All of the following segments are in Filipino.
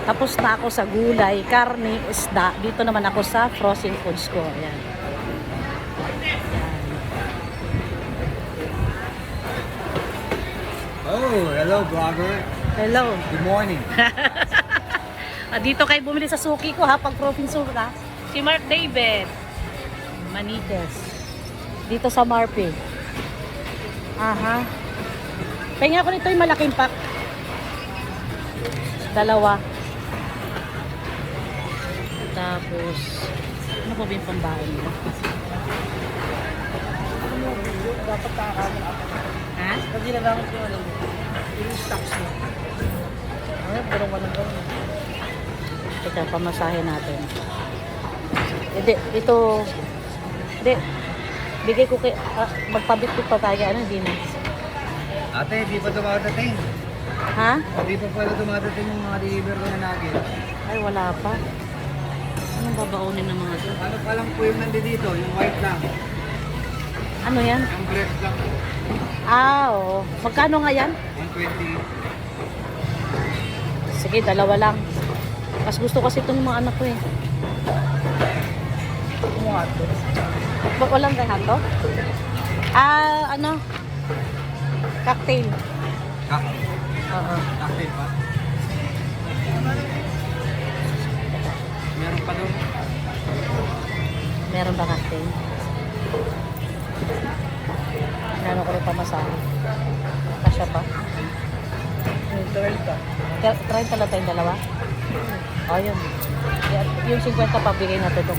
Tapos na ako sa gulay, karne, isda. Dito naman ako sa frozen foods ko. Ayan. Oh, hello vlogger. Hello. Good morning. Dito kayo bumili sa suki ko ha, pag frozen soup ha. Si Mark David. Manites. Dito sa Marpe. Aha. Pahinga ko nito yung malaking pack. Dalawa. Tapos, ano pa ba yung pambahan nila? Dapat kakakamit ako. Ha? Kasi nagamit ko ano, yung stocks mo. Ay, pero walang gawin. Ito, pamasahe natin. Hindi, ito, hindi, bigay ko kay, magpabit-bit pa tayo, ano, hindi na. Ate, di pa dumadating. Ha? Di pa pala dumadating yung mga deliver ko na nugget. Ay, wala pa. Anong babaunin ng mga to? Ano pa lang po yung nandito, yung white lang. Ano yan? Yung bread lang. Ah, oo. Magkano nga yan? 120. Sige, dalawa lang. Mas gusto kasi itong mga anak ko eh. Kumuha to. Walang kay hato? Ah, ano? Cocktail. Oo. Cocktail pa. Meron pa doon. Meron ba cocktail? Ano ko rin pamasahe? Kasya pa? Yung 12 pa. 30 lang tayong dalawa? Oh, yun. Yung 50 pa, bigay natin ito.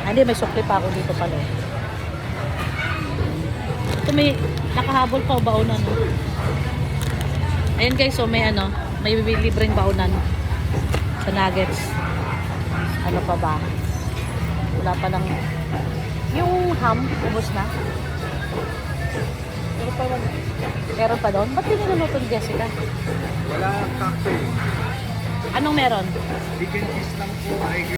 Hindi, may sukli pa ako dito pala. Ito may nakahabol pa o baunan. Ayan guys, so may ano, may libreng baunan sa nuggets. Ano pa ba? Wala pa lang. Yung ham, ubos na. Meron pa doon? Ba't piniluluto ni Jessica? Wala cocktail. Anong meron? Chicken cheese lang po.